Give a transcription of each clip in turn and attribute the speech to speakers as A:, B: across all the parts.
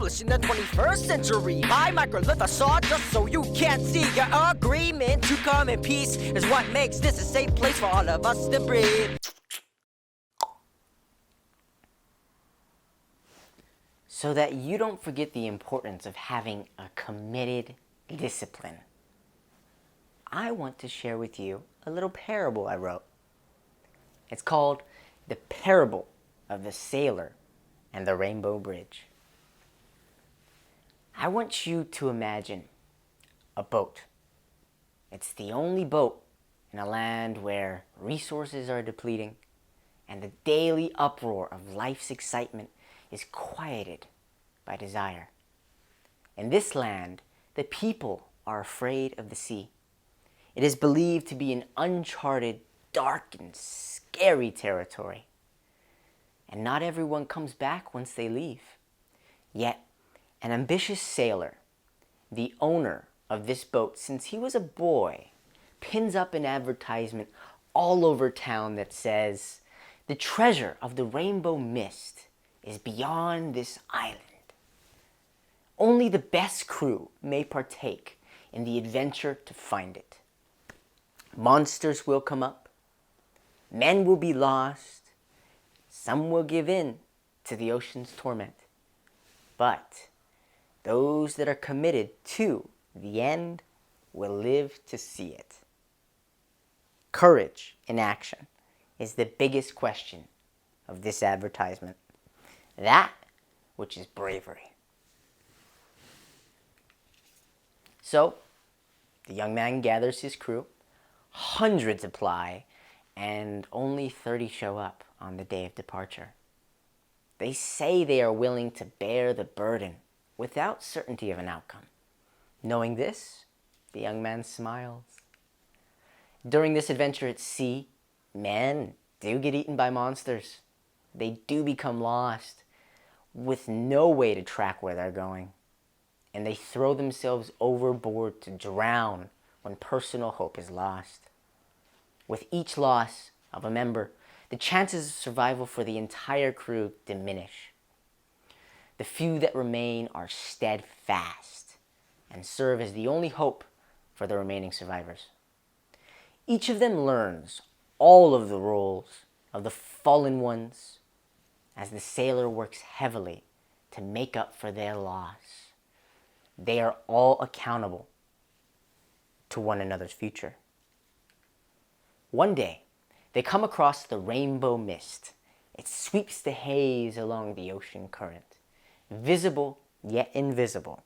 A: published in the 21st century. My microlith I saw just so you can't see. Your agreement to come in peace is what makes this a safe place for all of us to breathe. So that you don't forget the importance of having a committed discipline, I want to share with you a little parable I wrote. It's called The Parable of the Sailor and the Rainbow Bridge. I want you to imagine a boat. It's the only boat in a land where resources are depleting and the daily uproar of life's excitement is quieted by desire. In this land, the people are afraid of the sea. It is believed to be an uncharted, dark, and scary territory. And not everyone comes back once they leave. Yet, an ambitious sailor, the owner of this boat since he was a boy, pins up an advertisement all over town that says, "The treasure of the rainbow mist is beyond this island. Only the best crew may partake in the adventure to find it. Monsters will come up, men will be lost, some will give in to the ocean's torment. But those that are committed to the end will live to see it." Courage in action is the biggest question of this advertisement. That which is bravery. So, the young man gathers his crew. Hundreds apply, and only 30 show up on the day of departure. They say they are willing to bear the burden without certainty of an outcome. Knowing this, the young man smiles. During this adventure at sea, men do get eaten by monsters. They do become lost, with no way to track where they're going. And they throw themselves overboard to drown when personal hope is lost. With each loss of a member, the chances of survival for the entire crew diminish. The few that remain are steadfast and serve as the only hope for the remaining survivors. Each of them learns all of the roles of the fallen ones as the sailor works heavily to make up for their loss. They are all accountable to one another's future. One day, they come across the rainbow mist. It sweeps the haze along the ocean current. Visible yet invisible.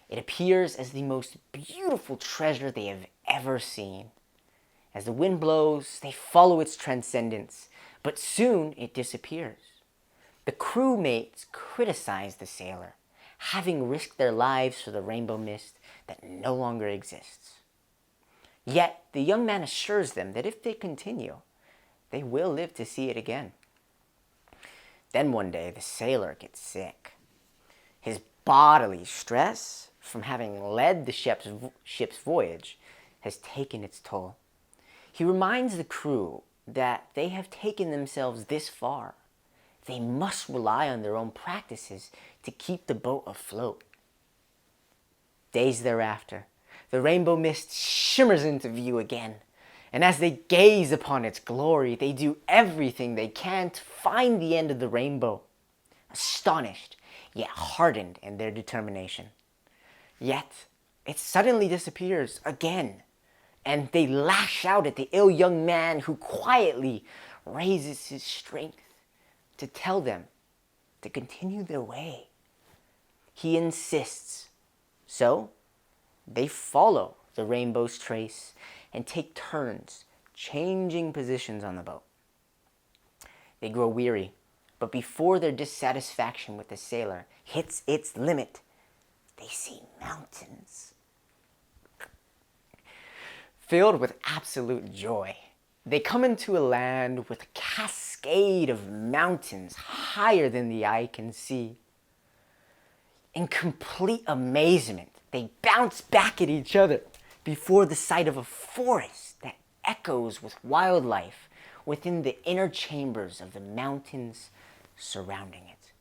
A: It appears as the most beautiful treasure they have ever seen. As the wind blows, they follow its transcendence, but soon it disappears. The crewmates criticize the sailor, having risked their lives for the rainbow mist that no longer exists. Yet the young man assures them that if they continue, they will live to see it again. Then one day the sailor gets sick. His bodily stress from having led the ship's voyage has taken its toll. He reminds the crew that they have taken themselves this far. They must rely on their own practices to keep the boat afloat. Days thereafter, the rainbow mist shimmers into view again, and as they gaze upon its glory, they do everything they can to find the end of the rainbow, astonished yet hardened in their determination. Yet, it suddenly disappears again, and they lash out at the ill young man who quietly raises his strength to tell them to continue their way. He insists. So, they follow the rainbow's trace and take turns changing positions on the boat. They grow weary, but before their dissatisfaction with the sailor hits its limit, they see mountains. Filled with absolute joy, they come into a land with a cascade of mountains higher than the eye can see. In complete amazement, they bounce back at each other before the sight of a forest that echoes with wildlife within the inner chambers of the mountains surrounding it.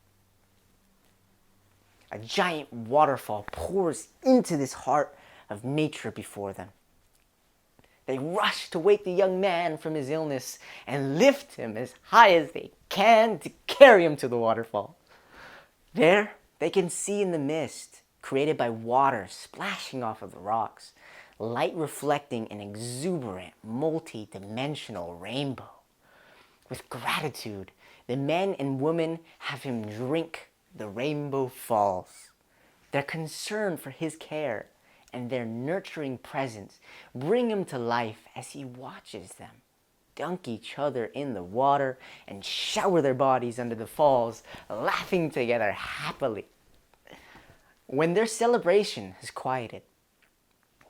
A: A giant waterfall pours into this heart of nature before them. They rush to wake the young man from his illness and lift him as high as they can to carry him to the waterfall. There, they can see in the mist, created by water splashing off of the rocks, light reflecting an exuberant, multi-dimensional rainbow. With gratitude, the men and women have him drink the rainbow falls. Their concern for his care and their nurturing presence bring him to life as he watches them dunk each other in the water and shower their bodies under the falls, laughing together happily. When their celebration has quieted,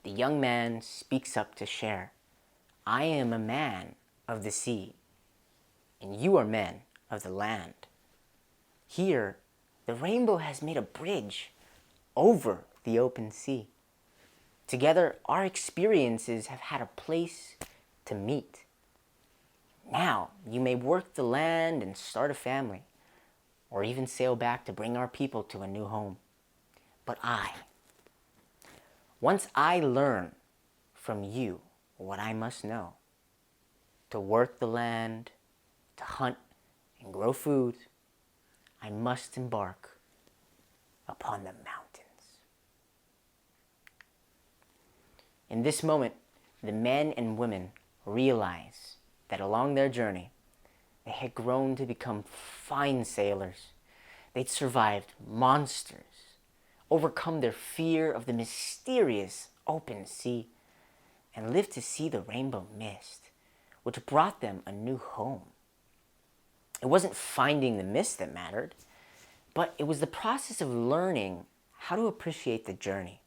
A: the young man speaks up to share. I am a man of the sea, and you are men of the land. Here, the rainbow has made a bridge over the open sea. Together, our experiences have had a place to meet. Now, you may work the land and start a family, or even sail back to bring our people to a new home. But once I learn from you what I must know, to work the land, to hunt and grow food, I must embark upon the mountains. In this moment, the men and women realize that along their journey, they had grown to become fine sailors. They'd survived monsters, overcome their fear of the mysterious open sea, and lived to see the rainbow mist, which brought them a new home. It wasn't finding the mist that mattered, but it was the process of learning how to appreciate the journey,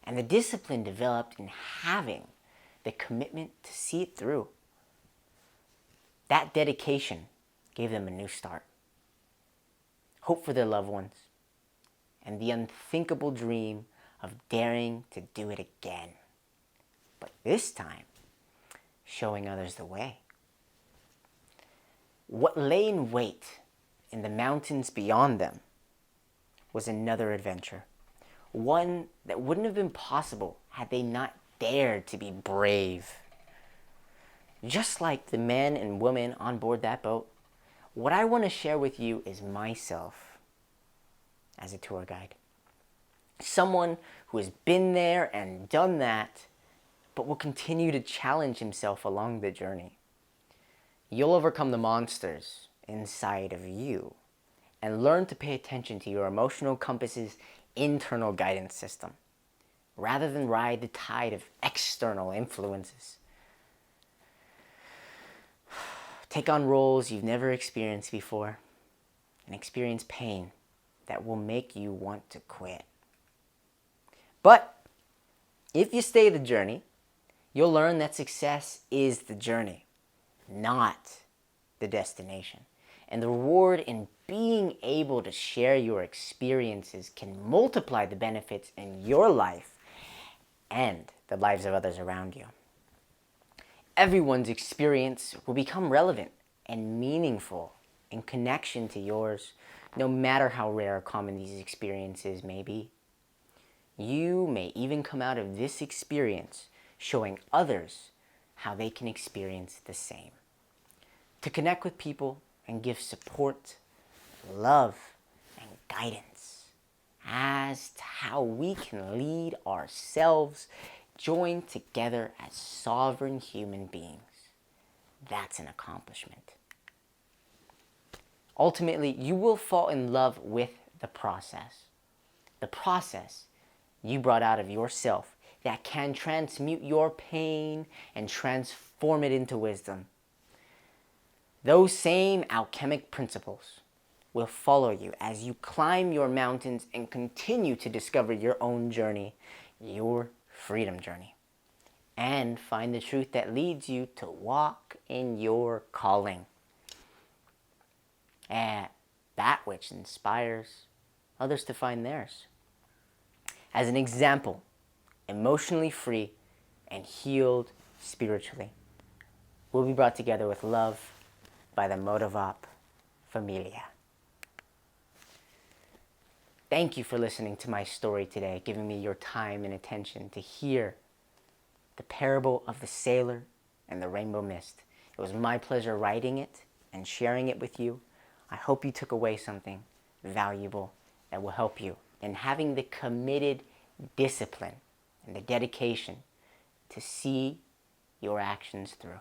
A: and the discipline developed in having the commitment to see it through. That dedication gave them a new start, hope for their loved ones, and the unthinkable dream of daring to do it again. But this time, showing others the way. What lay in wait in the mountains beyond them was another adventure, one that wouldn't have been possible had they not dared to be brave. Just like the men and women on board that boat, what I want to share with you is myself as a tour guide. Someone who has been there and done that, but will continue to challenge himself along the journey. You'll overcome the monsters inside of you and learn to pay attention to your emotional compass's internal guidance system, rather than ride the tide of external influences. Take on roles you've never experienced before and experience pain that will make you want to quit. But if you stay the journey, you'll learn that success is the journey, not the destination. And the reward in being able to share your experiences can multiply the benefits in your life and the lives of others around you. Everyone's experience will become relevant and meaningful in connection to yours, no matter how rare or common these experiences may be. You may even come out of this experience showing others how they can experience the same. To connect with people and give support, love, and guidance as to how we can lead ourselves joined together as sovereign human beings. That's an accomplishment. Ultimately, you will fall in love with the process. The process you brought out of yourself that can transmute your pain and transform it into wisdom. Those same alchemic principles will follow you as you climb your mountains and continue to discover your own journey, your freedom journey, and find the truth that leads you to walk in your calling, and that which inspires others to find theirs. As an example, emotionally free and healed spiritually, we'll be brought together with love by the motive op familia. Thank you for listening to my story today, giving me your time and attention to hear the parable of the sailor and the rainbow mist. It was my pleasure writing it and sharing it with you. I hope you took away something valuable that will help you in having the committed discipline and the dedication to see your actions through.